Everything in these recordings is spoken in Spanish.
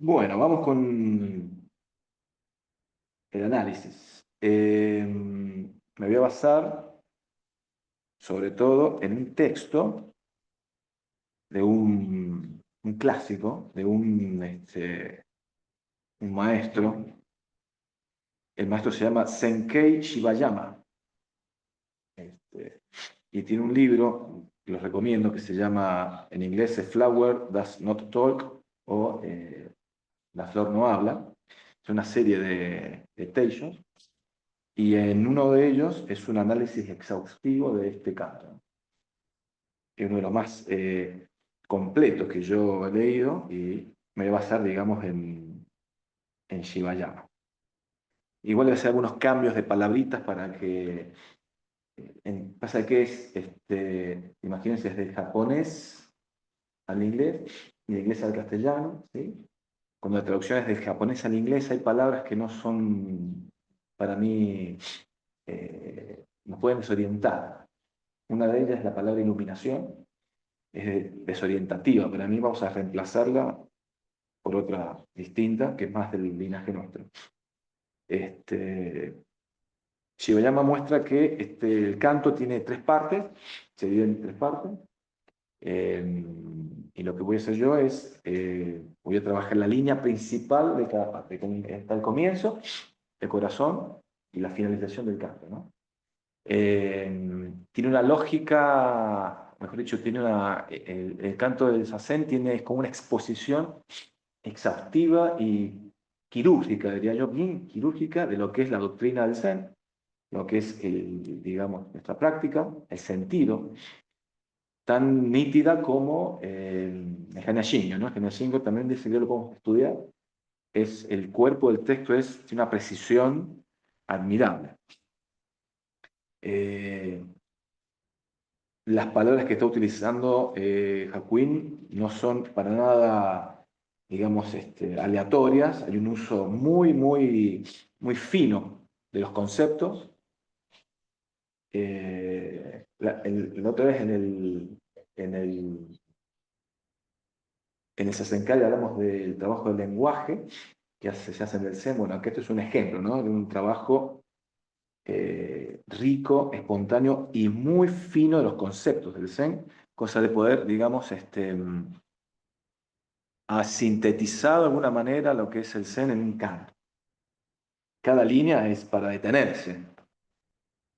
Bueno, vamos con el análisis. Me voy a basar sobre todo en un texto de un clásico, de un maestro. El maestro se llama Senkei Shibayama. Este, y tiene un libro, que los recomiendo, que se llama en inglés A Flower Does Not Talk o La flor no habla. Es una serie de textos. Y en uno de ellos es un análisis exhaustivo de este canto. Es uno de los más completos que yo he leído y me voy a basar, digamos, en Shivayama. Igual voy a hacer algunos cambios de palabritas para que... pasa que es, imagínense, es del japonés al inglés y del inglés al castellano, ¿sí? Cuando la traducción es del japonés al inglés hay palabras que no son, para mí, nos pueden desorientar. Una de ellas es la palabra iluminación, es desorientativa. Para mí vamos a reemplazarla por otra distinta, que es más del linaje nuestro. Este, Shibayama muestra que el canto tiene tres partes, se divide en tres partes, y lo que voy a hacer yo es, voy a trabajar la línea principal de cada parte, como está el comienzo, el corazón y la finalización del canto, ¿no? Tiene una lógica, mejor dicho, el canto del Sazen tiene es como una exposición exhaustiva y quirúrgica, diría yo, bien quirúrgica de lo que es la doctrina del Zen, lo que es, digamos, nuestra práctica, el sentido, tan nítida como el Hanya Shingo, ¿no? El Hanya Shingo también dice que lo podemos estudiar, el cuerpo del texto tiene una precisión admirable. Eh, las palabras que está utilizando Hakuin no son para nada, digamos, aleatorias. Hay un uso muy, muy, muy fino de los conceptos. La otra vez en el Sasenkai hablamos del trabajo del lenguaje se hace en el Zen. Bueno, aquí esto es un ejemplo, ¿no? De un trabajo rico, espontáneo y muy fino de los conceptos del Zen, cosa de poder, digamos, ha sintetizado de alguna manera lo que es el Zen en un canto. Cada línea es para detenerse.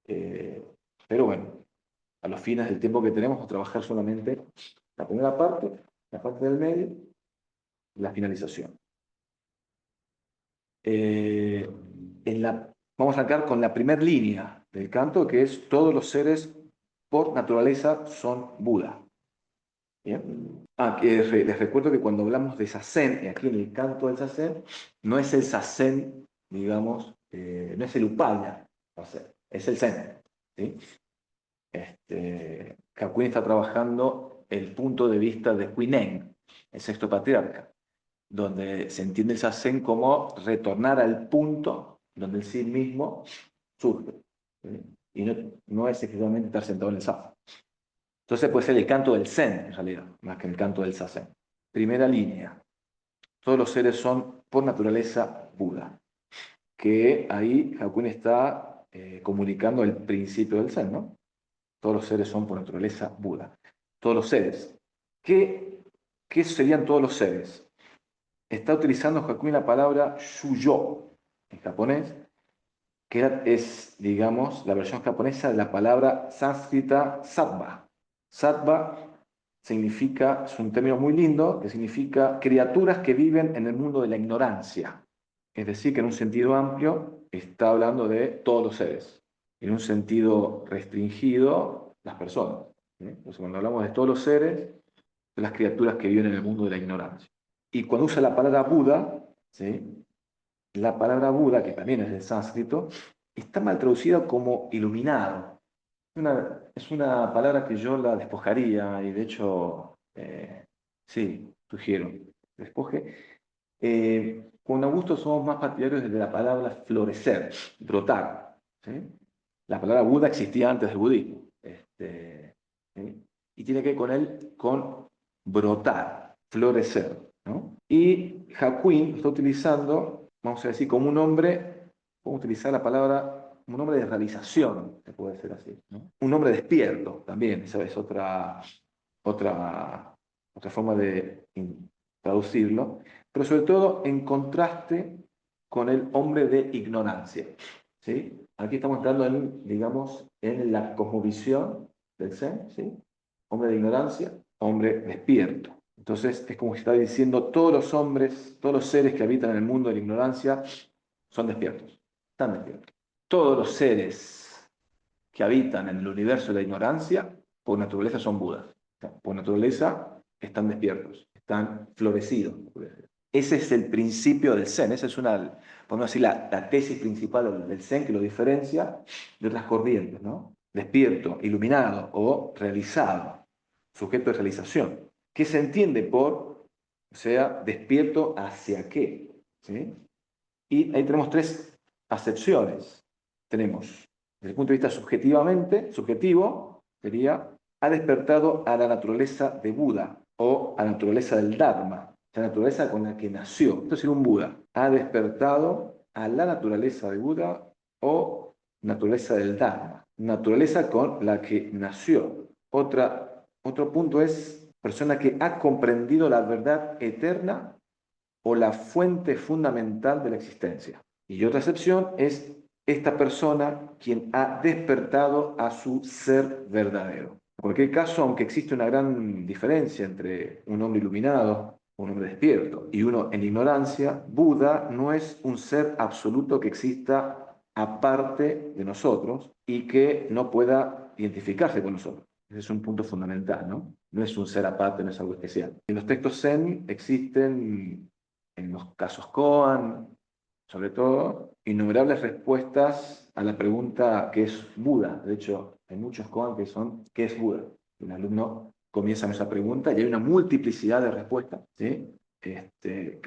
Eh, pero bueno, a los fines del tiempo que tenemos, vamos a trabajar solamente la primera parte, la parte del medio y la finalización. Eh, vamos a arrancar con la primera línea del canto, que es todos los seres por naturaleza son Buda. ¿Bien? Les recuerdo que cuando hablamos de Sazen, aquí en el canto del Sazen, no es el Sazen, digamos, no es el Upaya, es el Zen. ¿Sí? Hakuin está trabajando el punto de vista de Huineng, el sexto patriarca, donde se entiende el Sazen como retornar al punto donde el sí mismo surge. ¿Sí? Y no es exclusivamente estar sentado en el zafu. Entonces puede ser el canto del Zen, en realidad, más que el canto del Sazen. Primera línea. Todos los seres son, por naturaleza, Buda. Que ahí Hakuin está comunicando el principio del Zen, ¿no? Todos los seres son, por naturaleza, Buda. Todos los seres. ¿Qué serían todos los seres? Está utilizando Hakuin la palabra Shuyo en japonés, que es, digamos, la versión japonesa de la palabra sánscrita sattva. Sattva significa, es un término muy lindo, que significa criaturas que viven en el mundo de la ignorancia. Es decir, que en un sentido amplio está hablando de todos los seres. En un sentido restringido, las personas. ¿Sí? Entonces, cuando hablamos de todos los seres, son las criaturas que viven en el mundo de la ignorancia. Y cuando usa la palabra Buda, ¿sí? La palabra Buda, que también es del sánscrito, está mal traducida como iluminado. Es una palabra que yo la despojaría y de hecho, sí, sugiero, despoje. Con Augusto somos más partidarios de la palabra florecer, brotar. ¿Sí? La palabra Buda existía antes del budismo. ¿Sí? Y tiene que ver con brotar, florecer. ¿No? Y Hakuin lo está utilizando, vamos a decir, como un hombre, podemos utilizar la palabra, como un hombre de realización, se puede decir así, ¿no? Un hombre despierto también, esa es otra, otra forma de traducirlo, pero sobre todo en contraste con el hombre de ignorancia, ¿sí? Aquí estamos entrando en, digamos, en la cosmovisión del Zen, ¿sí? Hombre de ignorancia, hombre despierto. Entonces es como si está diciendo todos los hombres, todos los seres que habitan en el mundo de la ignorancia son despiertos, están despiertos. Todos los seres que habitan en el universo de la ignorancia, por naturaleza son Budas. Por naturaleza están despiertos, están florecidos. Ese es el principio del Zen, esa es una, podemos decir, la tesis principal del Zen que lo diferencia de otras corrientes, ¿no? Despierto, iluminado o realizado, sujeto de realización. ¿Qué se entiende por, o sea, despierto hacia qué? ¿Sí? Y ahí tenemos tres acepciones. Tenemos, desde el punto de vista subjetivo, sería, ha despertado a la naturaleza de Buda o a la naturaleza del Dharma, la naturaleza con la que nació. Esto sería un Buda. Ha despertado a la naturaleza de Buda o naturaleza del Dharma, naturaleza con la que nació. Otro punto es persona que ha comprendido la verdad eterna o la fuente fundamental de la existencia. Y otra excepción es esta persona quien ha despertado a su ser verdadero. En cualquier caso, aunque existe una gran diferencia entre un hombre iluminado, un hombre despierto y uno en ignorancia, Buda no es un ser absoluto que exista aparte de nosotros y que no pueda identificarse con nosotros. Ese es un punto fundamental, ¿no? No es un ser aparte, no es algo especial. En los textos Zen existen, en los casos Koan, sobre todo, innumerables respuestas a la pregunta ¿qué es Buda? De hecho, hay muchos Koan que son ¿qué es Buda? Un alumno comienza con esa pregunta y hay una multiplicidad de respuestas, ¿sí?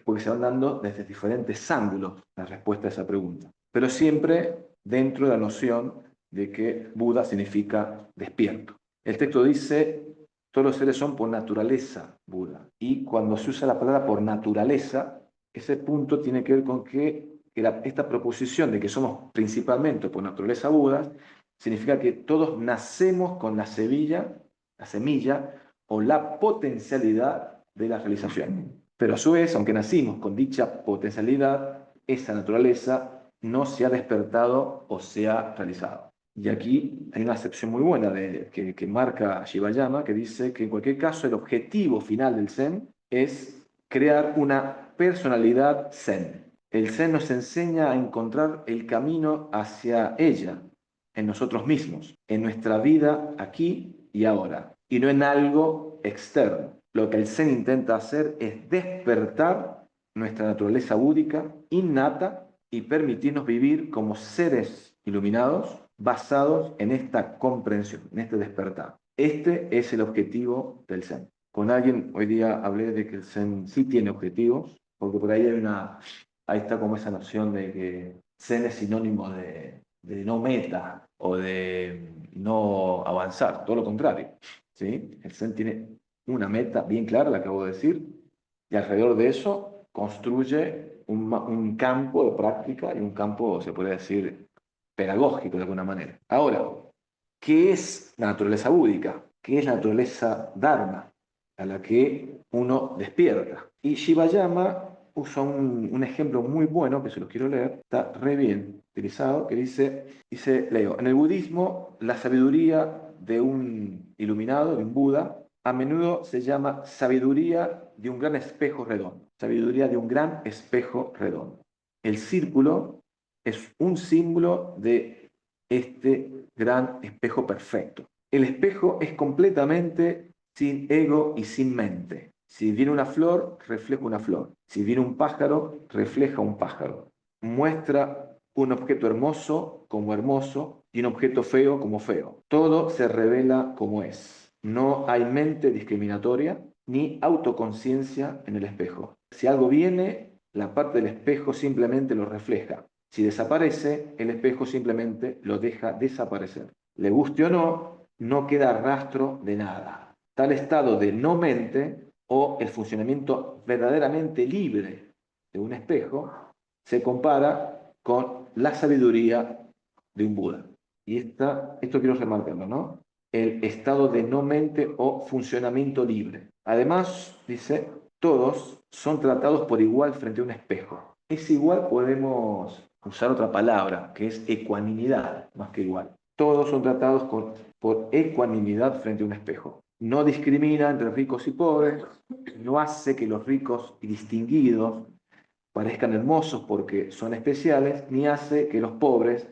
Porque se van dando desde diferentes ángulos la respuesta a esa pregunta. Pero siempre dentro de la noción de que Buda significa despierto. El texto dice, todos los seres son por naturaleza Buda. Y cuando se usa la palabra por naturaleza, ese punto tiene que ver con que esta proposición de que somos principalmente por naturaleza Buda, significa que todos nacemos con la semilla o la potencialidad de la realización. Pero a su vez, aunque nacimos con dicha potencialidad, esa naturaleza no se ha despertado o se ha realizado. Y aquí hay una acepción muy buena que marca Shivayama, que dice que en cualquier caso el objetivo final del Zen es crear una personalidad Zen. El Zen nos enseña a encontrar el camino hacia ella, en nosotros mismos, en nuestra vida aquí y ahora, y no en algo externo. Lo que el Zen intenta hacer es despertar nuestra naturaleza búdica innata y permitirnos vivir como seres iluminados basados en esta comprensión, en este despertar. Este es el objetivo del Zen. Con alguien hoy día hablé de que el Zen sí tiene objetivos, porque por ahí ahí está como esa noción de que Zen es sinónimo de no meta o de no avanzar, todo lo contrario, ¿sí? El Zen tiene una meta bien clara, la acabo de decir, y alrededor de eso construye un campo de práctica y un campo, se puede decir, pedagógico de alguna manera. Ahora, ¿qué es la naturaleza búdica? ¿Qué es la naturaleza dharma a la que uno despierta? Y Shivayama usa un ejemplo muy bueno, que se los quiero leer, está re bien utilizado, que leo, en el budismo la sabiduría de un iluminado, de un Buda, a menudo se llama sabiduría de un gran espejo redondo. Sabiduría de un gran espejo redondo. El círculo es un símbolo de este gran espejo perfecto. El espejo es completamente sin ego y sin mente. Si viene una flor, refleja una flor. Si viene un pájaro, refleja un pájaro. Muestra un objeto hermoso como hermoso y un objeto feo como feo. Todo se revela como es. No hay mente discriminatoria ni autoconciencia en el espejo. Si algo viene, la parte del espejo simplemente lo refleja. Si desaparece, el espejo simplemente lo deja desaparecer. Le guste o no, no queda rastro de nada. Tal estado de no mente o el funcionamiento verdaderamente libre de un espejo se compara con la sabiduría de un Buda. Y esto quiero remarcarlo, ¿no? El estado de no mente o funcionamiento libre. Además, dice, todos son tratados por igual frente a un espejo. Es igual, podemos usar otra palabra, que es ecuanimidad, más que igual. Todos son tratados por ecuanimidad frente a un espejo. No discrimina entre ricos y pobres, no hace que los ricos y distinguidos parezcan hermosos porque son especiales, ni hace que los pobres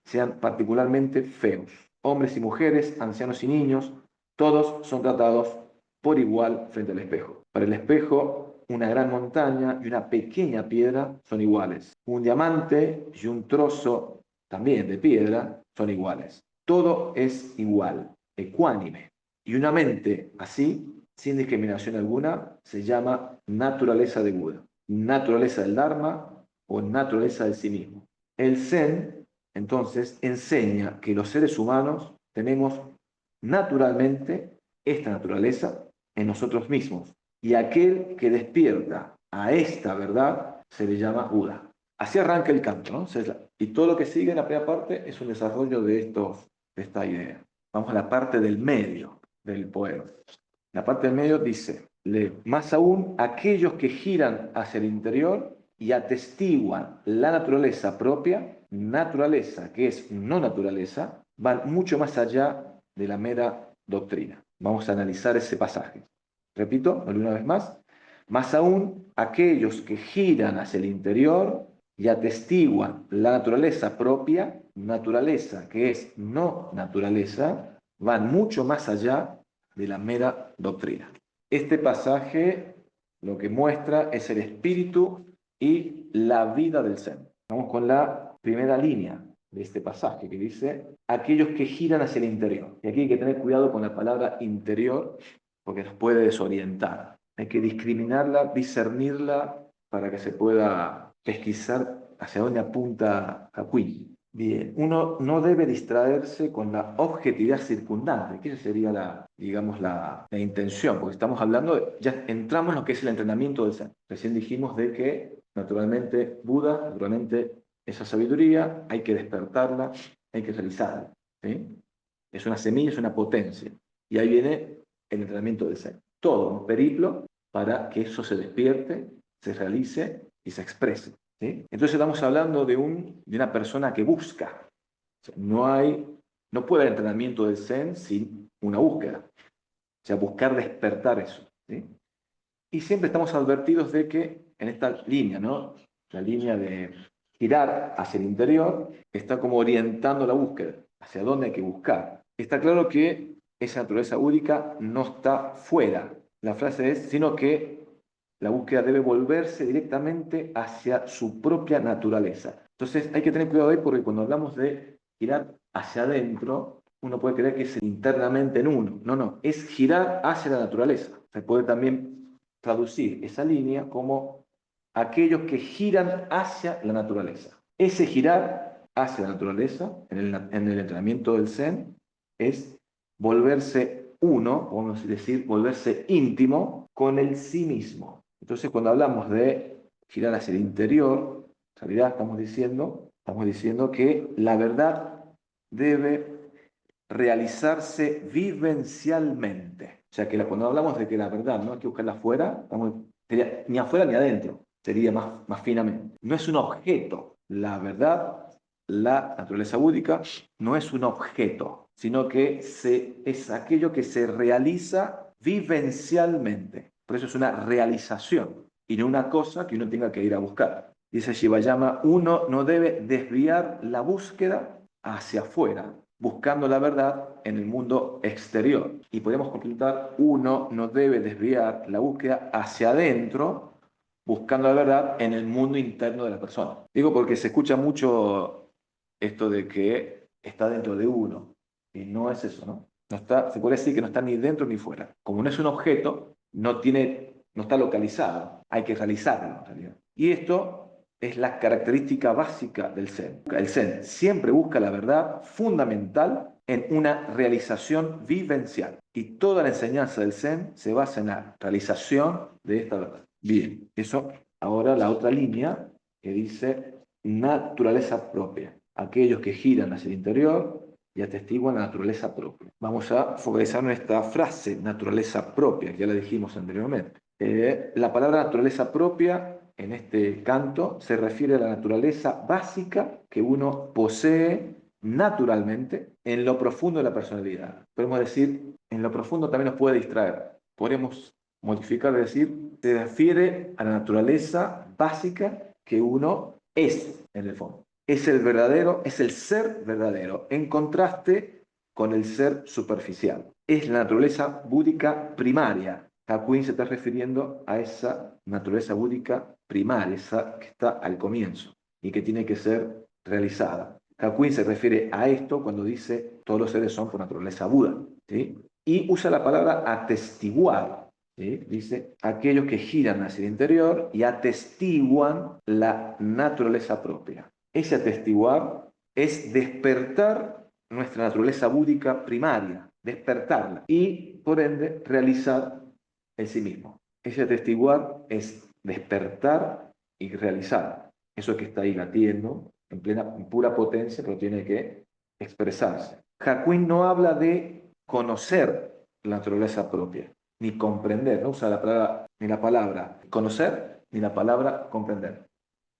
sean particularmente feos. Hombres y mujeres, ancianos y niños, todos son tratados por igual frente al espejo. Para el espejo, una gran montaña y una pequeña piedra son iguales. Un diamante y un trozo también de piedra son iguales. Todo es igual, ecuánime. Y una mente así, sin discriminación alguna, se llama naturaleza de Buda, naturaleza del Dharma o naturaleza del sí mismo. El Zen, entonces, enseña que los seres humanos tenemos naturalmente esta naturaleza en nosotros mismos. Y aquel que despierta a esta verdad se le llama Buda. Así arranca el canto, ¿no? Y todo lo que sigue en la primera parte es un desarrollo de esta idea. Vamos a la parte del medio del poema. La parte del medio dice, más aún aquellos que giran hacia el interior y atestiguan la naturaleza propia, naturaleza que es no naturaleza, van mucho más allá de la mera doctrina. Vamos a analizar ese pasaje. Repito, una vez más aún aquellos que giran hacia el interior y atestiguan la naturaleza propia, naturaleza que es no naturaleza, van mucho más allá de la mera doctrina. Este pasaje lo que muestra es el espíritu y la vida del Zen. Vamos con la primera línea de este pasaje que dice, aquellos que giran hacia el interior. Y aquí hay que tener cuidado con la palabra interior porque nos puede desorientar. Hay que discriminarla, discernirla para que se pueda pesquisar hacia dónde apunta Hakuin. Bien, uno no debe distraerse con la objetividad circundante, que esa sería digamos, la intención, porque estamos hablando, ya entramos en lo que es el entrenamiento del Zen. Recién dijimos de que, naturalmente, Buda, naturalmente, esa sabiduría, hay que despertarla, hay que realizarla. ¿Sí? Es una semilla, es una potencia. Y ahí viene el entrenamiento del Zen. Todo un periplo para que eso se despierte, se realice y se exprese. ¿Sí? Entonces estamos hablando de una persona que busca. O sea, no puede haber entrenamiento del Zen sin una búsqueda. O sea, buscar despertar eso. ¿Sí? Y siempre estamos advertidos de que en esta línea, ¿no? La línea de girar hacia el interior, está como orientando la búsqueda, hacia dónde hay que buscar. Está claro que esa naturaleza búdica no está fuera. La frase es, sino que la búsqueda debe volverse directamente hacia su propia naturaleza. Entonces hay que tener cuidado ahí porque cuando hablamos de girar hacia adentro, uno puede creer que es internamente en uno. No, no, es girar hacia la naturaleza. Se puede también traducir esa línea como aquellos que giran hacia la naturaleza. Ese girar hacia la naturaleza, en el entrenamiento del Zen, es volverse uno, vamos a decir, volverse íntimo con el sí mismo. Entonces, cuando hablamos de girar hacia el interior, en realidad estamos diciendo que la verdad debe realizarse vivencialmente. O sea, que cuando hablamos de que la verdad no hay que buscarla afuera, ni afuera ni adentro, sería más finamente. No es un objeto. La verdad, la naturaleza búdica, no es un objeto, sino que es aquello que se realiza vivencialmente. Por eso es una realización y no una cosa que uno tenga que ir a buscar. Dice Shivayama, uno no debe desviar la búsqueda hacia afuera, buscando la verdad en el mundo exterior. Y podemos completar, uno no debe desviar la búsqueda hacia adentro, buscando la verdad en el mundo interno de la persona. Digo porque se escucha mucho esto de que está dentro de uno, y no es eso, ¿no? Se puede decir que no está ni dentro ni fuera. Como no es un objeto, no está localizado, hay que realizarlo en realidad. Y esto es la característica básica del Zen. El Zen siempre busca la verdad fundamental en una realización vivencial. Y toda la enseñanza del Zen se basa en la realización de esta verdad. Bien, eso ahora la otra línea que dice naturaleza propia. Aquellos que giran hacia el interior y atestiguan la naturaleza propia. Vamos a focalizar en esta frase, naturaleza propia, que ya la dijimos anteriormente. La palabra naturaleza propia en este canto se refiere a la naturaleza básica que uno posee naturalmente en lo profundo de la personalidad. Podemos decir, en lo profundo también nos puede distraer. Podemos modificar, decir, se refiere a la naturaleza básica que uno es en el fondo. Es el verdadero, es el ser verdadero, en contraste con el ser superficial. Es la naturaleza búdica primaria. Hakuin se está refiriendo a esa naturaleza búdica primaria, esa que está al comienzo y que tiene que ser realizada. Hakuin se refiere a esto cuando dice todos los seres son por naturaleza Buda, ¿sí? Y usa la palabra atestiguar, ¿sí? Dice aquellos que giran hacia el interior y atestiguan la naturaleza propia. Ese atestiguar es despertar nuestra naturaleza búdica primaria, despertarla y por ende realizar en sí mismo. Ese atestiguar es despertar y realizar. Eso que está ahí latiendo en pura potencia, pero tiene que expresarse. Hakuin no habla de conocer la naturaleza propia, ni comprender, no usa ni la palabra conocer, ni la palabra comprender.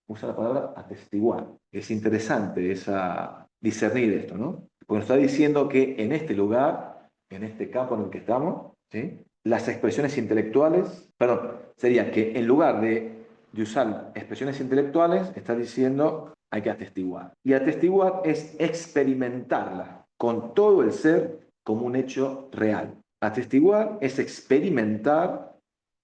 Usa la palabra atestiguar. Es interesante discernir esto, ¿no? Porque está diciendo que en este lugar, en este campo en el que estamos, ¿sí? Las expresiones intelectuales, perdón, sería que en lugar de usar expresiones intelectuales, está diciendo hay que atestiguar. Y atestiguar es experimentarla con todo el ser como un hecho real. Atestiguar es experimentar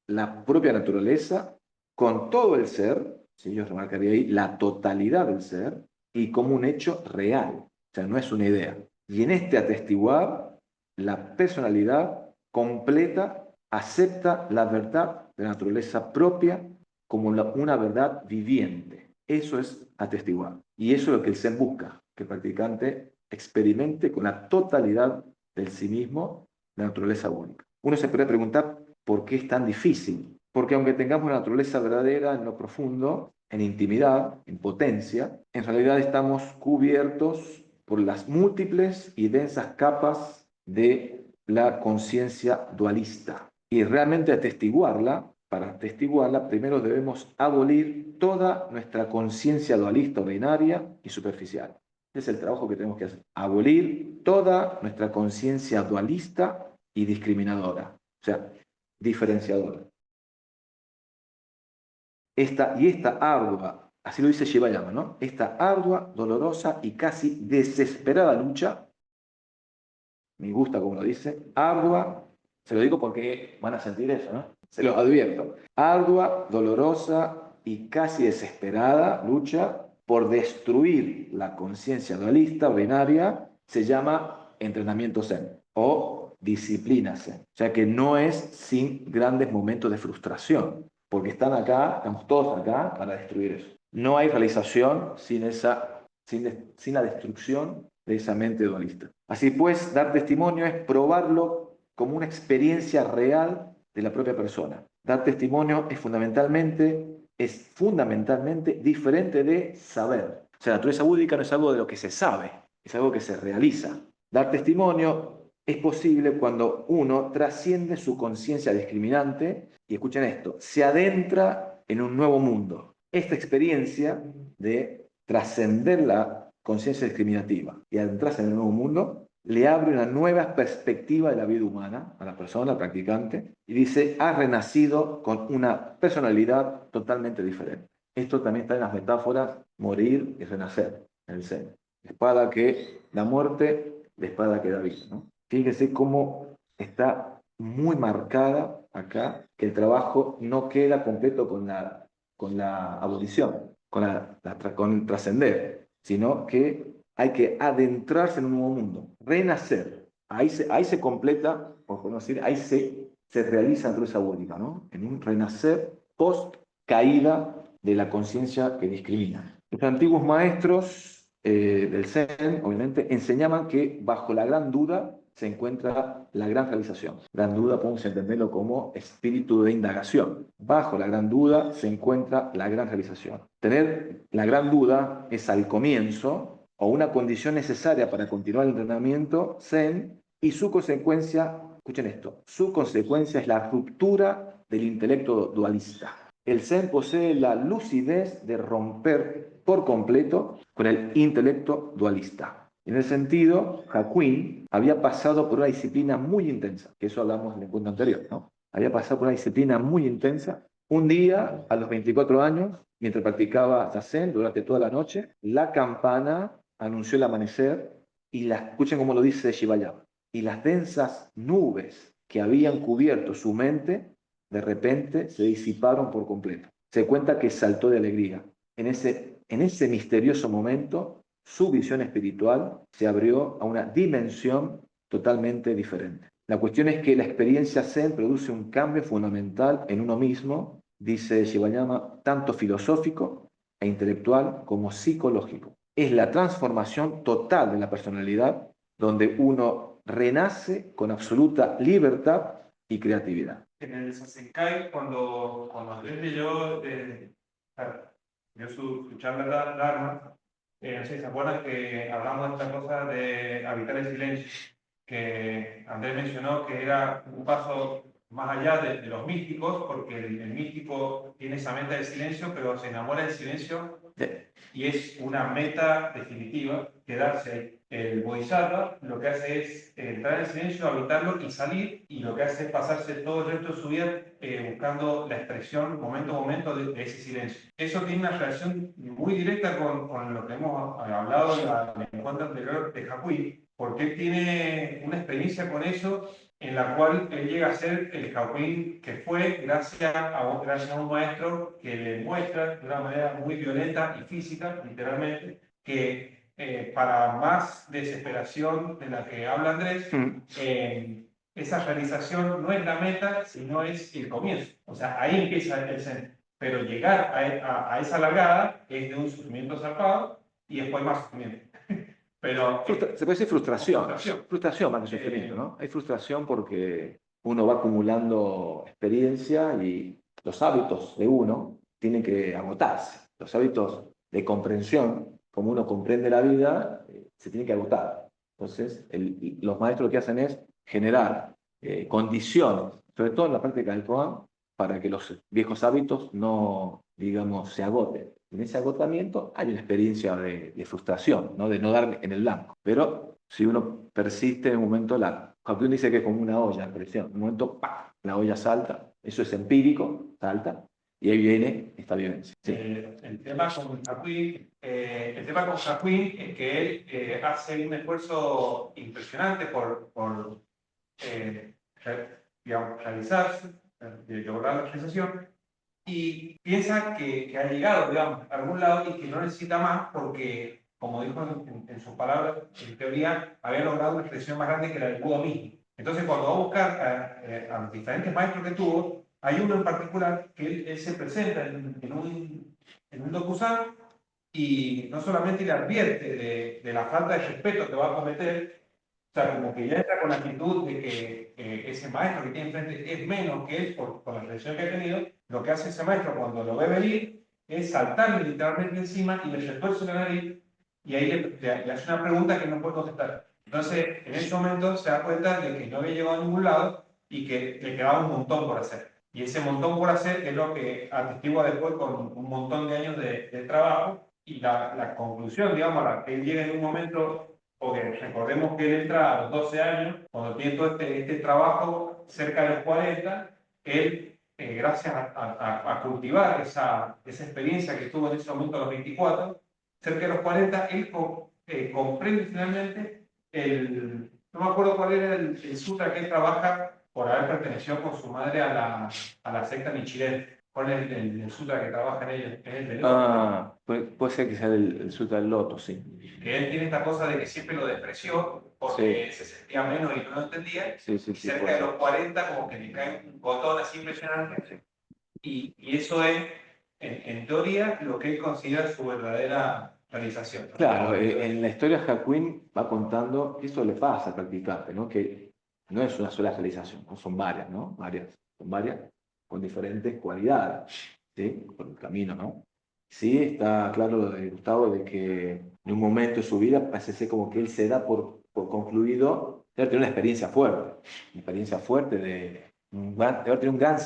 la propia naturaleza con todo el ser, ¿sí? Yo remarcaría ahí la totalidad del ser y como un hecho real, o sea, no es una idea. Y en este atestiguar, la personalidad completa acepta la verdad de la naturaleza propia como una verdad viviente. Eso es atestiguar. Y eso es lo que el Zen busca, que el practicante experimente con la totalidad del sí mismo la naturaleza única. Uno se puede preguntar por qué es tan difícil. Porque aunque tengamos la naturaleza verdadera en lo profundo, en intimidad, en potencia, en realidad estamos cubiertos por las múltiples y densas capas de la conciencia dualista. Y realmente para atestiguarla, primero debemos abolir toda nuestra conciencia dualista ordinaria y superficial. Ese es el trabajo que tenemos que hacer. Abolir toda nuestra conciencia dualista y discriminadora, o sea, diferenciadora. Esta ardua, así lo dice Shivayama, ¿no? Esta ardua, dolorosa y casi desesperada lucha, me gusta como lo dice, ardua, se lo digo porque van a sentir eso, ¿no? Se los advierto. Ardua, dolorosa y casi desesperada lucha por destruir la conciencia dualista ordinaria se llama entrenamiento Zen o disciplina Zen. O sea que no es sin grandes momentos de frustración, porque estamos todos acá para destruir eso. No hay realización sin la destrucción de esa mente dualista. Así pues, dar testimonio es probarlo como una experiencia real de la propia persona. Dar testimonio es fundamentalmente diferente de saber. O sea, la naturaleza búdica no es algo de lo que se sabe, es algo que se realiza. Dar testimonio es posible cuando uno trasciende su conciencia discriminante y, escuchen esto, se adentra en un nuevo mundo. Esta experiencia de trascender la conciencia discriminativa y adentrarse en el nuevo mundo le abre una nueva perspectiva de la vida humana a la persona, al practicante, y dice, ha renacido con una personalidad totalmente diferente. Esto también está en las metáforas morir y renacer en el Zen. La espada que da muerte, la espada que da vida, ¿no? Fíjese cómo está muy marcada acá que el trabajo no queda completo con la abolición, con el trascender, sino que hay que adentrarse en un nuevo mundo, renacer. Ahí se completa, por decir, ahí se realiza la naturaleza búdica, ¿no? En un renacer post caída de la conciencia que discrimina. Los antiguos maestros del Zen, obviamente, enseñaban que bajo la gran duda se encuentra la gran realización. Gran duda podemos entenderlo como espíritu de indagación. Bajo la gran duda se encuentra la gran realización. Tener la gran duda es al comienzo o una condición necesaria para continuar el entrenamiento Zen, y su consecuencia, escuchen esto, su consecuencia es la ruptura del intelecto dualista. El Zen posee la lucidez de romper por completo con el intelecto dualista. En ese sentido, Hakuin había pasado por una disciplina muy intensa, que eso hablamos en el encuentro anterior, ¿no? Había pasado por una disciplina muy intensa. Un día, a los 24 años, mientras practicaba Zazen durante toda la noche, la campana anunció el amanecer y escuchen cómo lo dice Shivayama, y las densas nubes que habían cubierto su mente de repente se disiparon por completo. Se cuenta que saltó de alegría. En ese misterioso momento, su visión espiritual se abrió a una dimensión totalmente diferente. La cuestión es que la experiencia Zen produce un cambio fundamental en uno mismo, dice Shivayama, tanto filosófico e intelectual como psicológico. Es la transformación total de la personalidad donde uno renace con absoluta libertad y creatividad. En el Sasenkai, cuando Andrés dio su charla Dharma, no sé si se acuerdan que hablamos de esta cosa de habitar el silencio, que Andrés mencionó que era un paso más allá de los místicos, porque el místico tiene esa meta del silencio, pero se enamora del silencio y es una meta definitiva, quedarse ahí. El Bodhisattva lo que hace es entrar en el silencio, habitarlo y salir, y lo que hace es pasarse todo el resto de su vida buscando la expresión momento a momento de ese silencio. Eso tiene una relación muy directa con lo que hemos hablado en el encuentro anterior de Hakuin, porque él tiene una experiencia con eso en la cual él llega a ser el Hakuin que fue gracias a un maestro que le muestra de una manera muy violenta y física, literalmente, que para más desesperación de la que habla Andrés, esa realización no es la meta, sino es el comienzo. O sea, ahí empieza el Zen. Pero llegar a esa largada es de un sufrimiento zarpado y después más sufrimiento. Pero, se puede decir frustración. Frustración más que sufrimiento, ¿no? Hay frustración porque uno va acumulando experiencia y los hábitos de uno tienen que agotarse. Los hábitos de comprensión, como uno comprende la vida, se tienen que agotar. Entonces, los maestros lo que hacen es generar condiciones, sobre todo en la práctica del Koan, para que los viejos hábitos no, digamos, se agoten. En ese agotamiento hay una experiencia de frustración, ¿no? De no dar en el blanco. Pero si uno persiste en un momento, Joaquín dice que es como una olla de presión. En un momento, ¡pah!, la olla salta. Eso es empírico, salta. Y ahí viene esta vivencia. Sí. El tema con Hakuin es que él hace un esfuerzo impresionante por digamos, realizarse, lograr la realización, y piensa que ha llegado, digamos, a algún lado y que no necesita más porque, como dijo en sus palabras, en teoría, había logrado una expresión más grande que la del Buda mismo. Entonces, cuando va a buscar a los diferentes maestros que tuvo, hay uno en particular que él se presenta en un dokusan y no solamente le advierte de la falta de respeto que va a cometer, o sea, como que ya está con la actitud de que ese maestro que tiene enfrente es menos que él por la relación que ha tenido. Lo que hace ese maestro cuando lo ve venir es saltarle literalmente encima y le retuerce la nariz y ahí le hace una pregunta que no puede contestar. Entonces, en ese momento se da cuenta de que no había llegado a ningún lado y que le quedaba un montón por hacer. Y ese montón por hacer es lo que atestigua después con un montón de años de trabajo, y la conclusión, digamos, a la que él llega en un momento. Porque recordemos que él entra a los 12 años, cuando tiene todo este trabajo, cerca de los 40, él, gracias a cultivar esa experiencia que tuvo en ese momento a los 24, cerca de los 40, él comprende finalmente no me acuerdo cuál era el sutra que él trabaja por haber pertenecido con su madre a la secta Nichiren. ¿Cuál es el sutra que trabaja en ella? Es el de Loto. Puede ser que sea el Sutra del Loto, sí. Que él tiene esta cosa de que siempre lo despreció porque se sentía menos y no lo entendía. Y cerca de los 40 como que le cae un botón así impresionante. Y eso es en teoría, lo que él considera su verdadera realización. Claro, en la historia Jacquin va contando que eso le pasa al practicante, ¿no? Que no es una sola realización, ¿no? Son varias, ¿no? Son varias con diferentes cualidades, ¿sí? Por el camino, ¿no? Sí, está claro lo de Gustavo de que en un momento de su vida parece ser como que él se da por concluido de haber tenido una experiencia fuerte de haber tenido un gran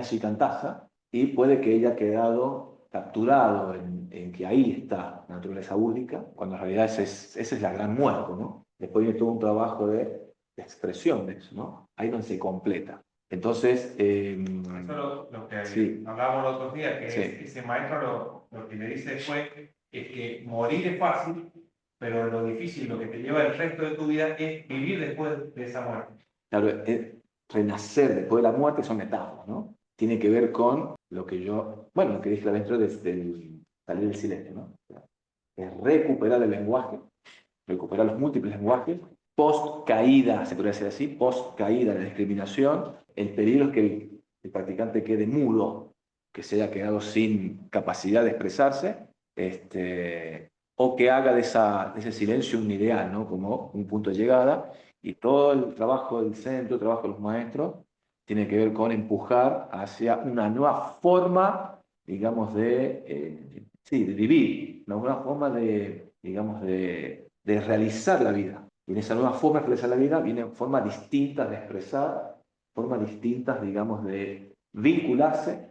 shikantaza, y puede que ella quedado capturado en que ahí está la naturaleza búdica, cuando en realidad esa es la gran muerte, ¿no? Después viene todo un trabajo de expresión de eso, ¿no? Ahí donde se completa. Entonces, Eso es lo que sí, hablábamos los otros días, que sí, es, ese maestro lo que le dice después es que morir es fácil, pero lo difícil, lo que te lleva el resto de tu vida es vivir después de esa muerte. claro, renacer después de la muerte son etapas, ¿no? Tiene que ver con lo que yo, bueno, lo que dije dentro del salir del silencio, ¿no? Es recuperar el lenguaje, recuperar los múltiples lenguajes, post caída, se podría decir así, post caída de la discriminación. El peligro es que el practicante quede mudo, que se haya quedado sin capacidad de expresarse, o que haga de ese silencio un ideal, ¿no? Como un punto de llegada. Y todo el trabajo del centro, el trabajo de los maestros, tiene que ver con empujar hacia una nueva forma, digamos, sí, de vivir, una nueva forma digamos, de realizar la vida. Y en esa nueva forma de realizar la vida vienen formas distintas de expresar, formas distintas, digamos, de vincularse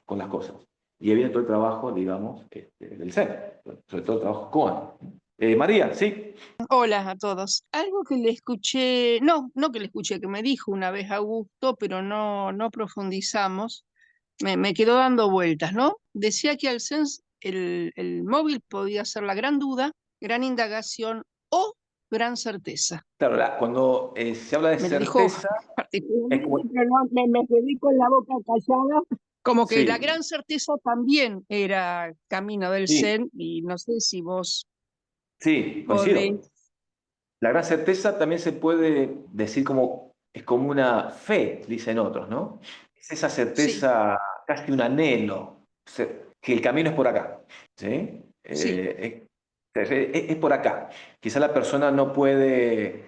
con las cosas. Y ahí viene todo el trabajo, digamos, del ser, sobre todo el trabajo con. María, sí. Hola a todos. Algo que le escuché, no que le escuché, que me dijo una vez Augusto, pero no profundizamos, me quedó dando vueltas, ¿no? Decía que al SENS el móvil podía ser la gran duda, gran indagación o gran certeza. Claro, cuando se habla de Me lo dijo certeza, es particularmente, como, pero me quedé con la boca callada. Como que la sí, gran certeza también era camino del sí, Zen, y no sé si vos sí, coincido. podés. La gran certeza también se puede decir como, es como una fe, dicen otros, ¿no? Es esa Sí, certeza, casi un anhelo, que el camino es por acá, ¿sí? sí. Es por acá. Quizá la persona no puede,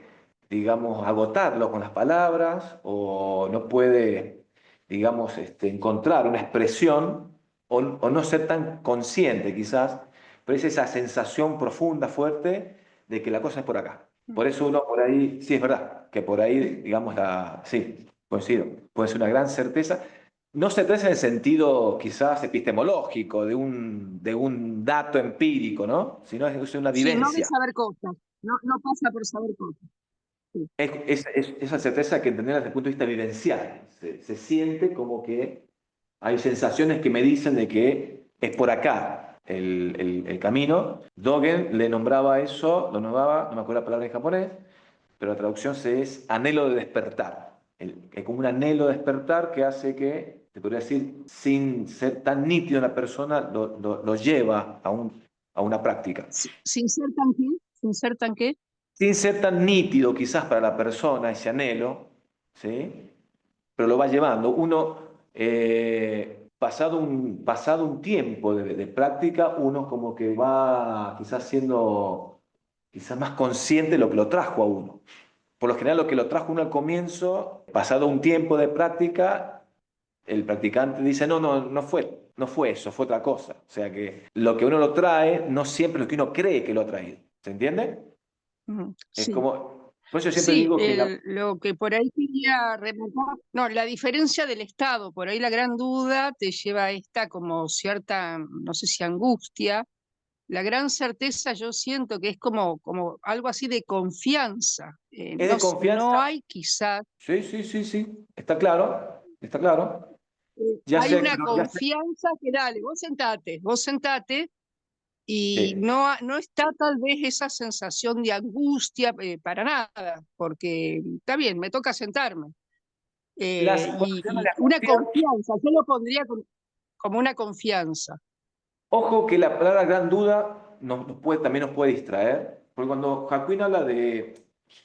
digamos, agotarlo con las palabras, o no puede, digamos, encontrar una expresión, o no ser tan consciente quizás, pero es esa sensación profunda, fuerte, de que la cosa es por acá. Por eso uno por ahí, sí es verdad, que por ahí, digamos, sí, coincido, puede ser una gran certeza. No certeza en el sentido quizás epistemológico, de un dato empírico, ¿no? Sino es una Sí, no de vivencia. saber cosas, no pasa por saber cosas. Sí, Es esa certeza que entender desde el punto de vista vivencial. Se siente como que hay sensaciones que me dicen de que es por acá el camino. Dogen le nombraba eso, lo nombraba, no me acuerdo la palabra en japonés, pero la traducción es anhelo de despertar. Es como un anhelo de despertar que hace que, te podría decir, sin ser tan nítido la persona, lo lleva a una práctica. sin ser tan qué, sin ser tan qué. Sin ser tan nítido quizás para la persona ese anhelo, ¿sí? Pero lo va llevando. Uno, pasado un tiempo de práctica, uno como que va quizás siendo quizás más consciente de lo que lo trajo a uno. Por lo general, lo que lo trajo uno al comienzo, pasado un tiempo de práctica, el practicante dice, no fue eso, fue otra cosa. O sea que lo que uno lo trae no siempre es lo que uno cree que lo ha traído. ¿Se entiende? Es Sí, como, por eso yo siempre sí, digo que lo que por ahí quería remarcar, no, la diferencia del estado, por ahí la gran duda te lleva a esta como cierta, no sé si angustia. La gran certeza yo siento que es como algo así de confianza. es de No confianza. hay quizás, Sí, sí, sí, sí, está claro, está claro. Ya hay sé que una confianza que dale, vos sentate. Y sí. no está tal vez esa sensación de angustia, para nada, porque está bien, me toca sentarme. Cuando se llama Y la una confianza, confianza, yo lo pondría como una confianza. ojo que la palabra gran duda también nos puede distraer, porque cuando Jacquín habla de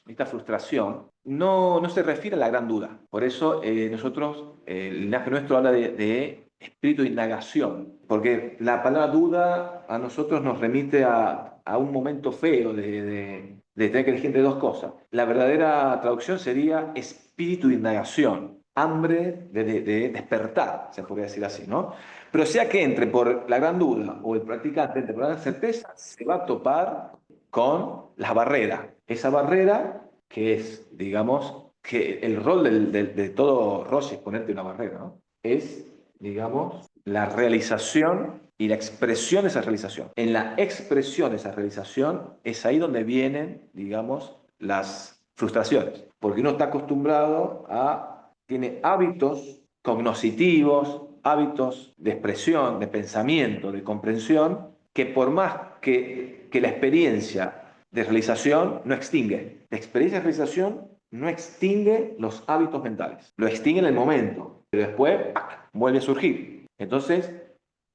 esta frustración, no se refiere a la gran duda. Por eso nosotros, el linaje nuestro habla de espíritu de indagación, porque la palabra duda a nosotros nos remite a un momento feo de tener que elegir entre dos cosas. La verdadera traducción sería espíritu de indagación, hambre de despertar, se podría decir así, ¿no? Pero sea que entre por la gran duda o el practicante entre por la gran certeza, se va a topar con la barrera. Esa barrera que es, digamos, que el rol de todo Roche es ponerte una barrera, ¿no? Es, digamos, la realización y la expresión de esa realización. En la expresión de esa realización es ahí donde vienen, digamos, las frustraciones, porque uno está acostumbrado tiene hábitos cognoscitivos, hábitos de expresión, de pensamiento, de comprensión, que por más que la experiencia de realización no extingue. La experiencia de realización no extingue los hábitos mentales. Lo extingue en el momento, pero después ¡pac!, vuelve a surgir. Entonces,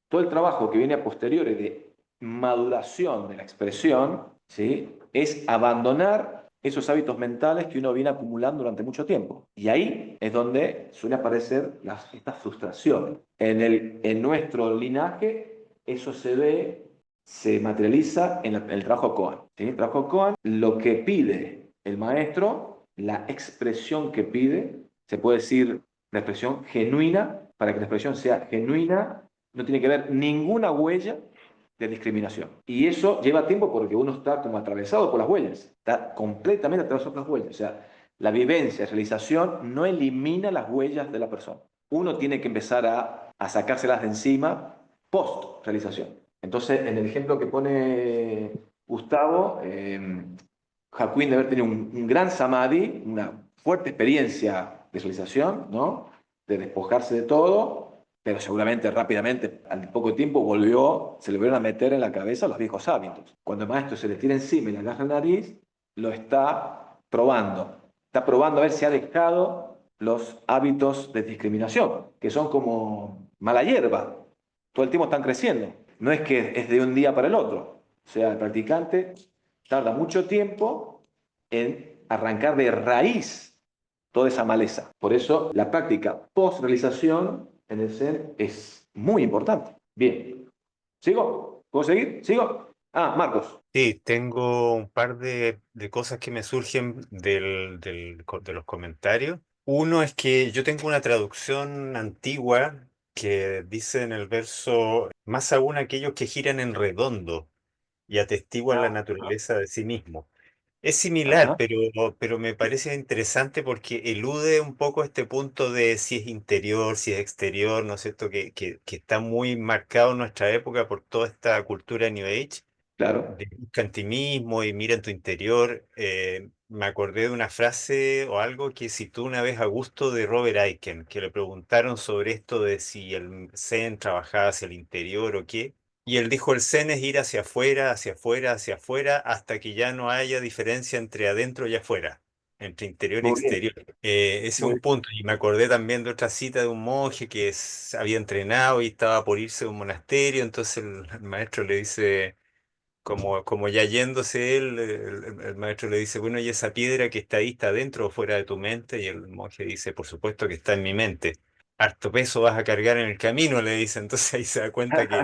todo el trabajo que viene a posteriori de maduración de la expresión, ¿sí?, es abandonar esos hábitos mentales que uno viene acumulando durante mucho tiempo. Y ahí es donde suele aparecer estas frustraciones. En nuestro linaje eso se materializa en el trabajo Koan. ¿Sí? El trabajo Koan, lo que pide el maestro, la expresión que pide, se puede decir la expresión genuina. Para que la expresión sea genuina, no tiene que haber ninguna huella de discriminación. Y eso lleva tiempo porque uno está como atravesado por las huellas, está completamente atravesado por las huellas. O sea, la vivencia, realización no elimina las huellas de la persona. Uno tiene que empezar a sacárselas de encima post realización. Entonces, en el ejemplo que pone Gustavo, Hakuin debe haber tenido un gran samadhi, una fuerte experiencia de realización, ¿no?, de despojarse de todo, pero seguramente rápidamente, al poco tiempo, se le volvieron a meter en la cabeza los viejos hábitos. Cuando el maestro se le tira encima y le agarra la nariz, lo está probando. Está probando a ver si ha dejado los hábitos de discriminación, que son como mala hierba. Todo el tiempo están creciendo. No es que es de un día para el otro. O sea, el practicante tarda mucho tiempo en arrancar de raíz toda esa maleza. Por eso la práctica post-realización en el Zen es muy importante. Bien. ¿Sigo? ¿Puedo seguir? ¿Sigo? Ah, Marcos. Sí, tengo un par de cosas que me surgen de los comentarios. Uno es que yo tengo una traducción antigua que dice en el verso, más aún aquellos que giran en redondo y atestiguan la naturaleza de sí mismos. Es similar, Ajá, pero me parece interesante porque elude un poco este punto de si es interior, si es exterior, ¿no es cierto? Que está muy marcado en nuestra época por toda esta cultura New Age claro. de busca en ti mismo y mira en tu interior. Me acordé de una frase o algo que citó una vez Augusto de Robert Aiken, que le preguntaron sobre esto de si el Zen trabajaba hacia el interior o qué. Y él dijo, el Zen es ir hacia afuera, hacia afuera, hacia afuera, hasta que ya no haya diferencia entre adentro y afuera, entre interior y Muy bien, exterior. Ese es muy un bien. punto. Y me acordé también de otra cita de un monje que había entrenado y estaba por irse a un monasterio, entonces el maestro le dice como ya yéndose él, el maestro le dice, bueno, ¿y esa piedra que está ahí está dentro o fuera de tu mente? Y el monje dice, por supuesto que está en mi mente. Harto peso vas a cargar en el camino, le dice. Entonces ahí se da cuenta que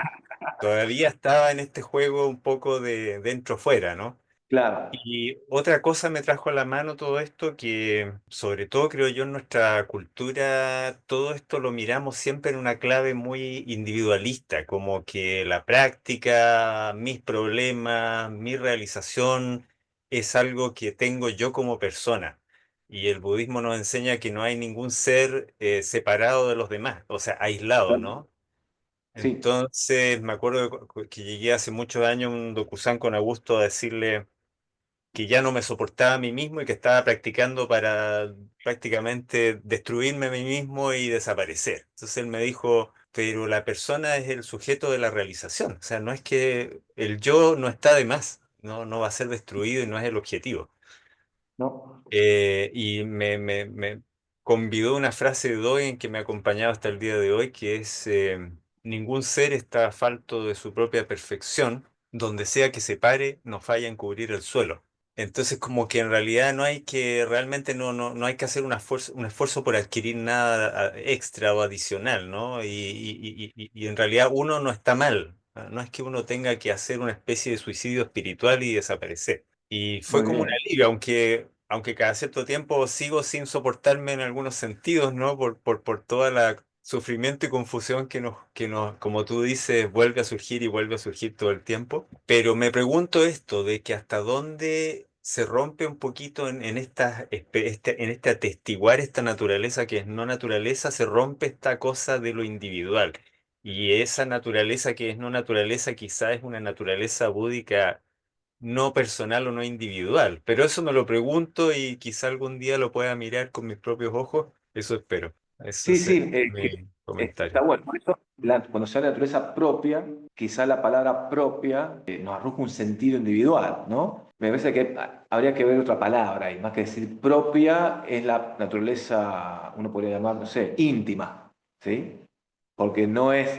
todavía estaba en este juego un poco de dentro-fuera, ¿no? Claro, Y otra cosa me trajo a la mano todo esto que, sobre todo creo yo en nuestra cultura, todo esto lo miramos siempre en una clave muy individualista, como que la práctica, mis problemas, mi realización es algo que tengo yo como persona. Y el budismo nos enseña que no hay ningún ser separado de los demás, o sea, aislado, claro. ¿no? Sí, Entonces me acuerdo que llegué hace muchos años a un Dokusan con Augusto a decirle que ya no me soportaba a mí mismo y que estaba practicando para prácticamente destruirme a mí mismo y desaparecer. Entonces él me dijo, pero la persona es el sujeto de la realización, o sea, no es que el yo no está de más, no va a ser destruido y no es el objetivo. ¿no? Y me convidó una frase de Dogen que me ha acompañado hasta el día de hoy, que es, ningún ser está falto de su propia perfección, donde sea que se pare, no falla en cubrir el suelo. Entonces, como que en realidad no hay que, realmente no hay que hacer un esfuerzo por adquirir nada extra o adicional, ¿no? Y en realidad uno no está mal. No es que uno tenga que hacer una especie de suicidio espiritual y desaparecer. Y fue Muy como una bien. alivio, aunque cada cierto tiempo sigo sin soportarme en algunos sentidos, ¿no? Por toda la sufrimiento y confusión que nos, como tú dices, vuelve a surgir y vuelve a surgir todo el tiempo. Pero me pregunto esto, de que hasta dónde se rompe un poquito en este atestiguar esta naturaleza que es no naturaleza, se rompe esta cosa de lo individual. Y esa naturaleza que es no naturaleza quizá es una naturaleza búdica no personal o no individual. Pero eso me lo pregunto y quizá algún día lo pueda mirar con mis propios ojos. Eso espero. Eso Sí, es sí, mi está comentario. bueno. Por eso, cuando se habla de naturaleza propia, quizá la palabra propia nos arroja un sentido individual, ¿no? Me parece que habría que ver otra palabra ahí, más que decir propia, es la naturaleza, uno podría llamar, no sé, íntima, ¿sí? Porque no es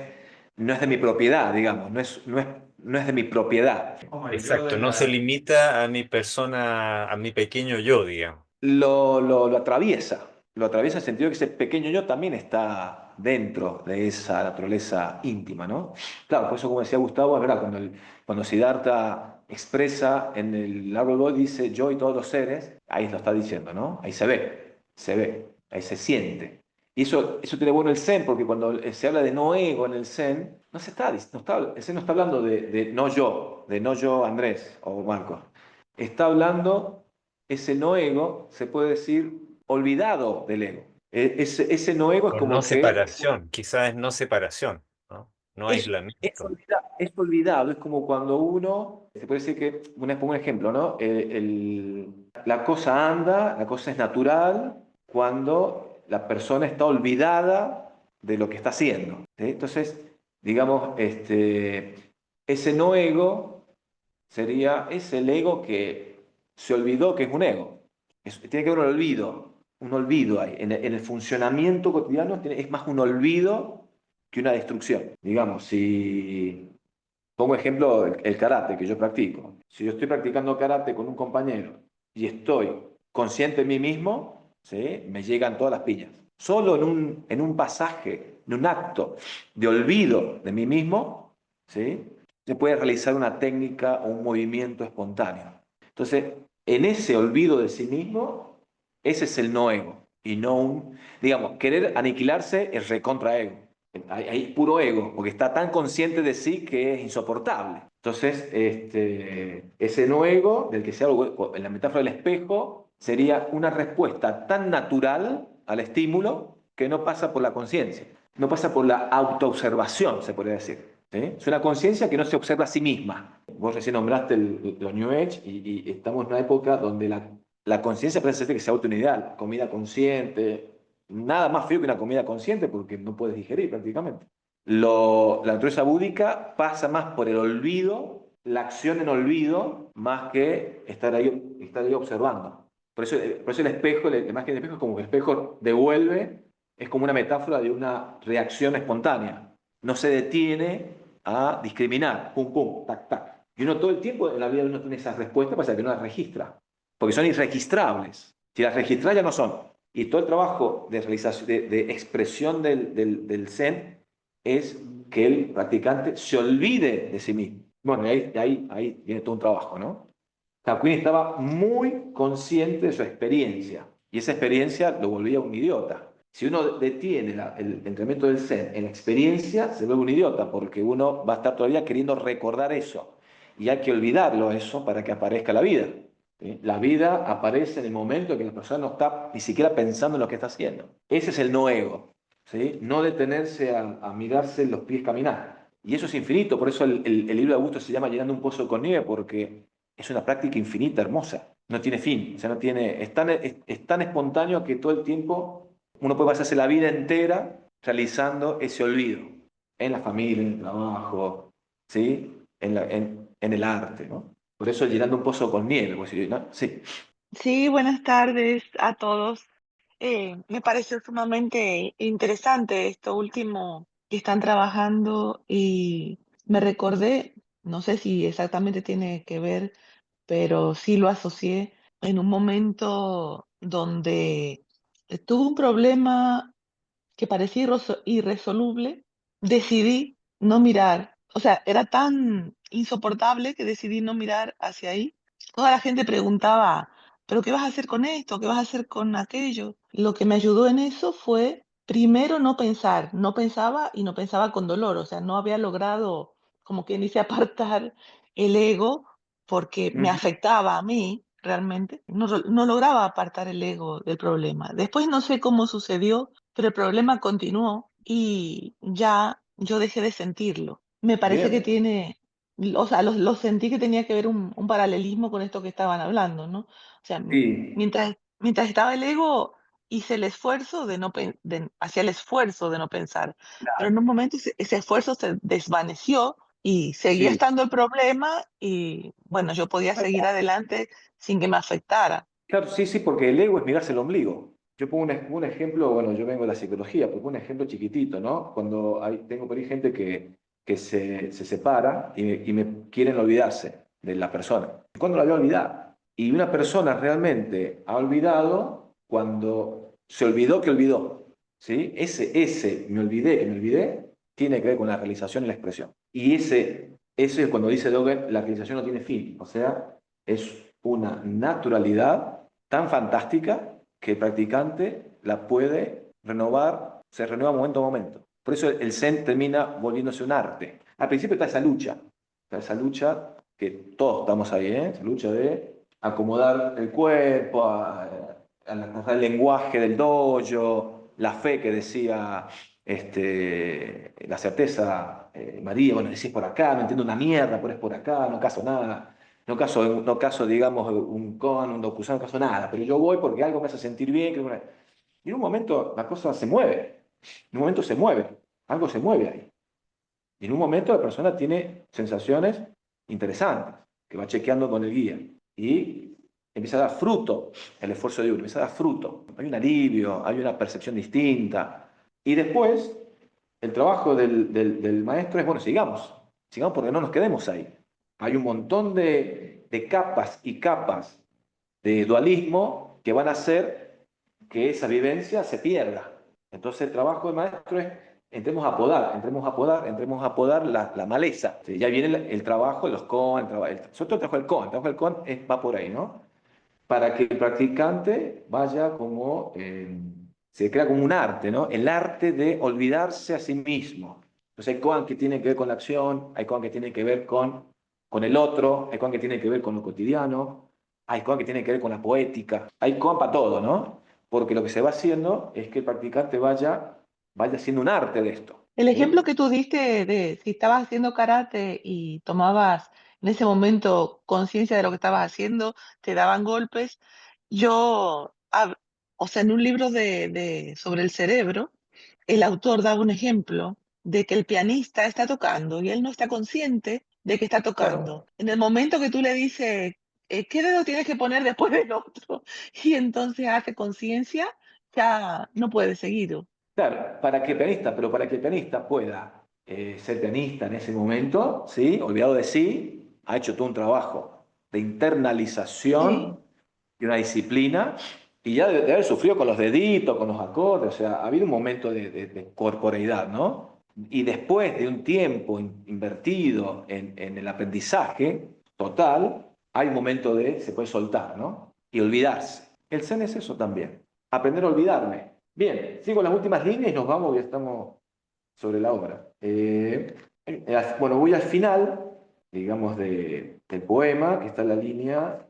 de mi propiedad, digamos, no es de mi propiedad. Como el yo Exacto, de no se la... limita a mi persona, a mi pequeño yo, digamos. Lo atraviesa. Lo atraviesa en el sentido que ese pequeño yo también está dentro de esa naturaleza íntima, ¿no? Claro, por eso, como decía Gustavo, es verdad, cuando Siddhartha expresa en el árbol Bodhi, dice yo y todos los seres, ahí lo está diciendo, ¿no? Ahí se ve, ahí se siente. Y eso tiene bueno el Zen, porque cuando se habla de no ego en el Zen, el Zen no está hablando de no yo Andrés o Marcos. Está hablando ese no ego, se puede decir, olvidado del ego. Ese no ego es O no como que separación, quizás es no separación, ¿no? No aislamiento. es olvidado, es como cuando uno, se puede decir que, pongo un ejemplo, ¿no? La cosa anda, la cosa es natural cuando la persona está olvidada de lo que está haciendo, ¿sí? Entonces, digamos, ese no ego es el ego que se olvidó que es un ego. Tiene que haber un olvido ahí. En el funcionamiento cotidiano es más un olvido que una destrucción. Digamos, si pongo ejemplo el karate que yo practico. Si yo estoy practicando karate con un compañero y estoy consciente de mí mismo, ¿sí? Me llegan todas las piñas. Solo en un pasaje, en un acto de olvido de mí mismo, ¿sí? Se puede realizar una técnica o un movimiento espontáneo. Entonces, en ese olvido de sí mismo, ese es el no ego. Y no digamos, querer aniquilarse es recontra ego. Hay puro ego, porque está tan consciente de sí que es insoportable. Entonces, ese no ego, del que se habla en la metáfora del espejo, sería una respuesta tan natural al estímulo que no pasa por la conciencia, no pasa por la autoobservación, se podría decir. ¿Sí? Es una conciencia que no se observa a sí misma. Vos recién nombraste los New Age y estamos en una época donde la conciencia parece ser que se autounidad, comida consciente, nada más feo que una comida consciente porque no puedes digerir prácticamente. La naturaleza búdica pasa más por el olvido, la acción en olvido, más que estar ahí observando. Por eso el espejo, la imagen del espejo es como que el espejo devuelve, es como una metáfora de una reacción espontánea. No se detiene a discriminar, pum, pum, tac, tac. Y uno todo el tiempo en la vida uno tiene esas respuestas, pasa que no las registra, porque son irregistrables. Si las registras ya no son. Y todo el trabajo de realización, de expresión del Zen es que el practicante se olvide de sí mismo. Bueno, ahí viene todo un trabajo, ¿no? Hakuin estaba muy consciente de su experiencia y esa experiencia lo volvía un idiota. Si uno detiene el entrenamiento del Zen en la experiencia, se vuelve un idiota porque uno va a estar todavía queriendo recordar eso y hay que olvidarlo eso para que aparezca la vida. ¿Sí? La vida aparece en el momento en que la persona no está ni siquiera pensando en lo que está haciendo. Ese es el no ego, ¿sí? No detenerse a mirarse los pies caminar. Y eso es infinito, por eso el libro de Augusto se llama Llenando un pozo con nieve, porque es una práctica infinita, hermosa. No tiene fin, o sea, es tan espontáneo que todo el tiempo uno puede pasarse la vida entera realizando ese olvido en la familia, en el trabajo, ¿sí? En el arte, ¿no? Por eso llenando un pozo con nieve, pues, ¿no? Sí. Sí, buenas tardes a todos. Me pareció sumamente interesante esto último que están trabajando y me recordé, no sé si exactamente tiene que ver, pero sí lo asocié en un momento donde tuve un problema que parecía irresoluble, decidí no mirar. O sea, era tan insoportable que decidí no mirar hacia ahí. Toda la gente preguntaba, ¿pero qué vas a hacer con esto? ¿Qué vas a hacer con aquello? Lo que me ayudó en eso fue, primero, no pensar. No pensaba y no pensaba con dolor. O sea, no había logrado, como quien dice, apartar el ego porque me Ujú. afectaba a mí realmente. No lograba apartar el ego del problema. Después no sé cómo sucedió, pero el problema continuó y ya yo dejé de sentirlo. Me parece que Bien. tiene, o sea, lo sentí que tenía que ver un paralelismo con esto que estaban hablando, ¿no? O sea, Sí, mientras estaba el ego, hice el esfuerzo de no, hacía el esfuerzo de no pensar, pero en un momento ese esfuerzo se desvaneció y seguía sí. estando el problema y bueno, yo podía seguir adelante sin que me afectara. Claro, sí, sí, porque el ego es mirarse el ombligo. Yo pongo un ejemplo, bueno, yo vengo de la psicología, pero pongo un ejemplo chiquitito, ¿no? Cuando tengo por ahí gente que se separa y me quieren olvidarse de la persona. ¿Cuándo la voy a olvidar? Y una persona realmente ha olvidado cuando se olvidó que olvidó, ¿sí? Ese me olvidé, tiene que ver con la realización y la expresión. Y ese es cuando dice Dogen, la realización no tiene fin, o sea, es una naturalidad tan fantástica que el practicante la puede renovar, se renueva momento a momento. Por eso el Zen termina volviéndose un arte. Al principio está esa lucha que todos estamos ahí, ¿eh? Esa lucha de acomodar el cuerpo, al lenguaje del dojo, la fe que decía la certeza, María, bueno, decís por acá, no entiendo una mierda, pero es por acá, no caso nada. No caso, digamos, un koan, un dokusan, no caso nada, pero yo voy porque algo me hace sentir bien. Y en un momento la cosa se mueve, en un momento se mueve, algo se mueve ahí. Y en un momento la persona tiene sensaciones interesantes, que va chequeando con el guía. Y empieza a dar fruto el esfuerzo de uno, empieza a dar fruto. Hay un alivio, hay una percepción distinta. Y después, el trabajo del maestro es, bueno, sigamos porque no nos quedemos ahí. Hay un montón de capas y capas de dualismo que van a hacer que esa vivencia se pierda. Entonces el trabajo del maestro es entremos a podar la maleza. Ya viene el trabajo de los koan, sobre todo el trabajo del koan. El trabajo del koan va por ahí, ¿no? Para que el practicante vaya como, se crea como un arte, ¿no? El arte de olvidarse a sí mismo. Entonces hay koan que tiene que ver con la acción, hay koan que tiene que ver con el otro, hay koan que tiene que ver con lo cotidiano, hay koan que tiene que ver con la poética, hay koan para todo, ¿no? Porque lo que se va haciendo es que el practicante vaya haciendo un arte de esto. El ejemplo ¿Sí? que tú diste de si estabas haciendo karate y tomabas en ese momento conciencia de lo que estabas haciendo, te daban golpes. Yo, o sea, en un libro sobre el cerebro, el autor daba un ejemplo de que el pianista está tocando y él no está consciente de que está tocando. Claro. En el momento que tú le dices, ¿qué dedo tienes que poner después del otro? Y entonces hace conciencia, ya no puede seguir. Claro, para que el pianista pueda ser pianista en ese momento, ¿sí? Olvidado de sí, ha hecho todo un trabajo de Sí. internalización y una disciplina, y ya de haber sufrido con los deditos, con los acordes, o sea, ha habido un momento de corporeidad, ¿no? Y después de un tiempo invertido en el aprendizaje total, hay un momento se puede soltar, ¿no? Y olvidarse. El Zen es eso también, aprender a olvidarme. Bien, sigo las últimas líneas y nos vamos, ya estamos sobre la obra. Bueno, voy al final, digamos, del poema, que está en la línea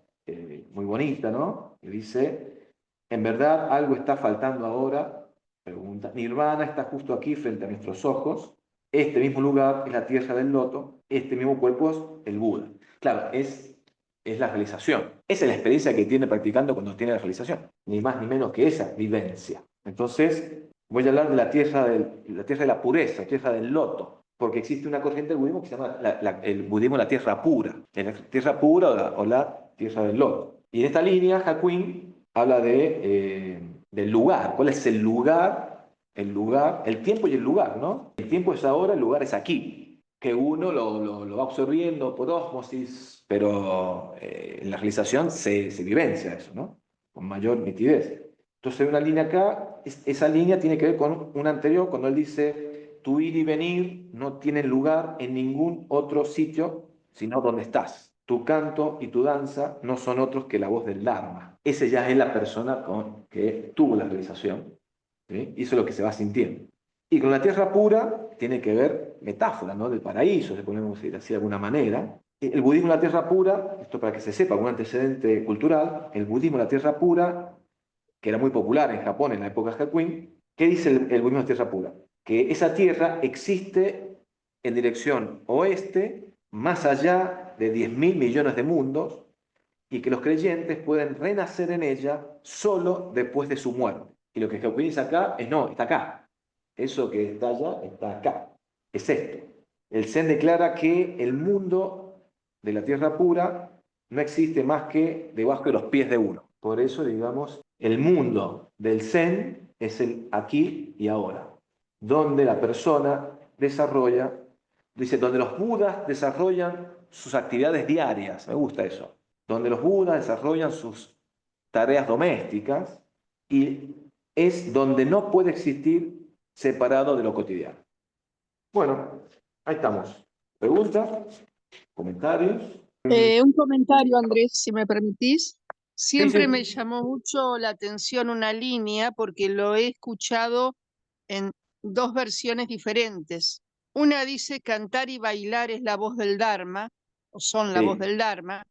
muy bonita, ¿no? Que dice, en verdad algo está faltando ahora, pregunta, Nirvana está justo aquí frente a nuestros ojos, este mismo lugar es la tierra del loto, este mismo cuerpo es el Buda. Claro, es la realización. Esa es la experiencia que tiene practicando cuando tiene la realización, ni más ni menos que esa vivencia. Entonces, voy a hablar de la tierra de la pureza, la tierra del loto, porque existe una corriente del budismo que se llama el budismo la tierra pura, la tierra pura o la tierra del loto. Y en esta línea, Hakuin habla del lugar. ¿Cuál es el lugar? El tiempo y el lugar, ¿no? El tiempo es ahora, el lugar es aquí. que uno lo va absorbiendo por ósmosis, pero en la realización se vivencia eso, ¿no? Con mayor nitidez. Entonces hay una línea acá, esa línea tiene que ver con una anterior, cuando él dice, tu ir y venir no tienen lugar en ningún otro sitio, sino donde estás. Tu canto y tu danza no son otros que la voz del Dharma. Ese ya es la persona que tuvo la realización, ¿sí? Y eso es lo que se va sintiendo. Y con la tierra pura tiene que ver metáfora, ¿no? Del paraíso, si podemos decir así de alguna manera. El budismo en la tierra pura, esto para que se sepa, un antecedente cultural, el budismo en la tierra pura, que era muy popular en Japón en la época Hakuin, ¿qué dice el budismo en la tierra pura? Que esa tierra existe en dirección oeste, más allá de 10.000 millones de mundos, y que los creyentes pueden renacer en ella solo después de su muerte. Y lo que Hakuin dice acá es no, está acá. Eso que está allá está acá. Es esto. El Zen declara que el mundo de la tierra pura no existe más que debajo de los pies de uno. Por eso, digamos, el mundo del Zen es el aquí y ahora, donde la persona desarrolla, dice, donde los budas desarrollan sus actividades diarias. Me gusta eso. Donde los budas desarrollan sus tareas domésticas y es donde no puede existir separado de lo cotidiano. Bueno, ahí estamos. ¿Preguntas? ¿Comentarios? Un comentario, Andrés, si me permitís. Sí, Siempre me sí. llamó mucho la atención una línea porque lo he escuchado en dos versiones diferentes. Una dice cantar y bailar es la voz del Dharma, o son la voz Sí. del Dharma,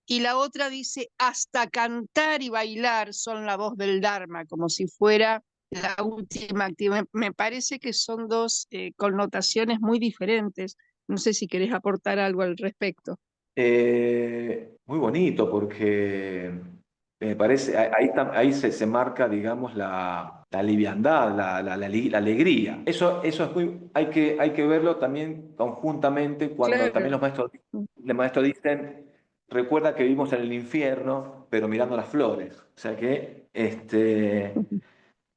y la otra dice hasta cantar y bailar son la voz del Dharma, como si fuera la última actividad. Me parece que son dos connotaciones muy diferentes. No sé si querés aportar algo al respecto. Muy bonito porque me parece, ahí se marca, digamos, la liviandad, la alegría. Eso es hay que verlo también conjuntamente cuando también Claro. los maestros dicen, recuerda que vivimos en el infierno, pero mirando las flores. O sea que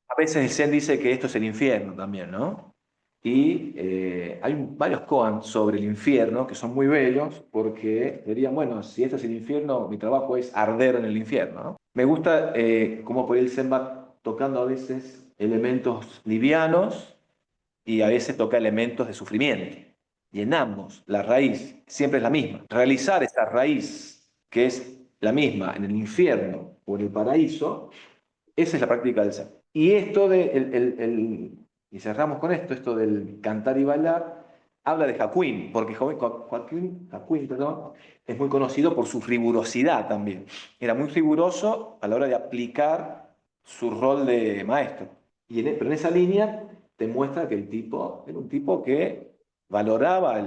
a veces el Zen dice que esto es el infierno también, ¿no? Y hay varios koans sobre el infierno que son muy bellos porque dirían, bueno, si esto es el infierno, mi trabajo es arder en el infierno, ¿no? Me gusta cómo por ahí el Zen va tocando a veces elementos livianos y a veces toca elementos de sufrimiento. Y en ambos, la raíz siempre es la misma. Realizar esa raíz que es la misma en el infierno o en el paraíso, esa es la práctica del Zen. Y esto y cerramos con esto del cantar y bailar, habla de Hakuin, porque Hakuin, perdón, es muy conocido por su rigurosidad también. Era muy riguroso a la hora de aplicar su rol de maestro. Pero en esa línea te muestra que el tipo era un tipo que valoraba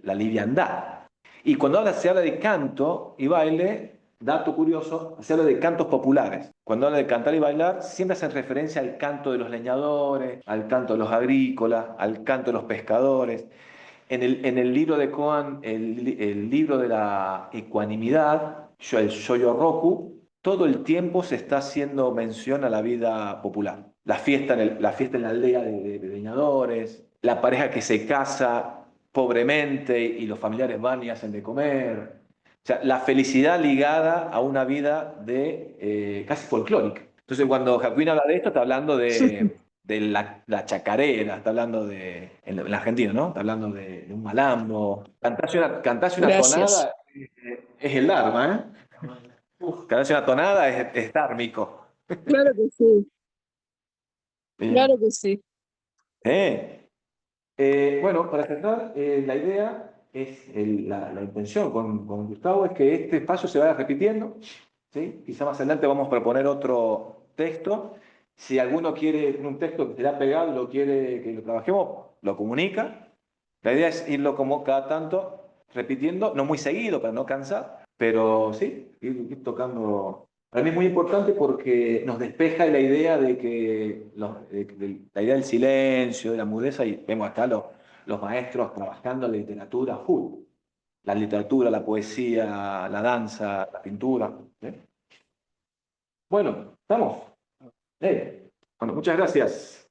la liviandad. Y cuando se habla de canto y baile, dato curioso, se habla de cantos populares. Cuando habla de cantar y bailar, siempre hacen referencia al canto de los leñadores, al canto de los agrícolas, al canto de los pescadores. En el libro de Koan, el libro de la ecuanimidad, el Shoyo-roku, todo el tiempo se está haciendo mención a la vida popular. La fiesta en la aldea de leñadores, la pareja que se casa pobremente y los familiares van y hacen de comer. O sea, la felicidad ligada a una vida casi folclórica. Entonces, cuando Hakuin habla de esto, está hablando de la chacarera, está hablando en la Argentina, ¿no? Está hablando de un malambo. Cantarse una Gracias. tonada es el Dharma, ¿eh? Cantarse una tonada es dármico. Claro que sí, claro Bien. que sí. Bueno, para cerrar, la idea es, la intención con Gustavo es que este espacio se vaya repitiendo, ¿sí? Quizá más adelante vamos a proponer otro texto. Si alguno quiere un texto que se le ha pegado y lo quiere que lo trabajemos, lo comunica. La idea es irlo como cada tanto repitiendo, no muy seguido para no cansar, pero sí, ir tocando. Para mí es muy importante porque nos despeja la idea de que la idea del silencio, de la mudeza, y vemos acá los maestros trabajando la literatura full. La literatura, la poesía, la danza, la pintura. ¿Sí? Bueno, ¿estamos? Bueno, muchas gracias.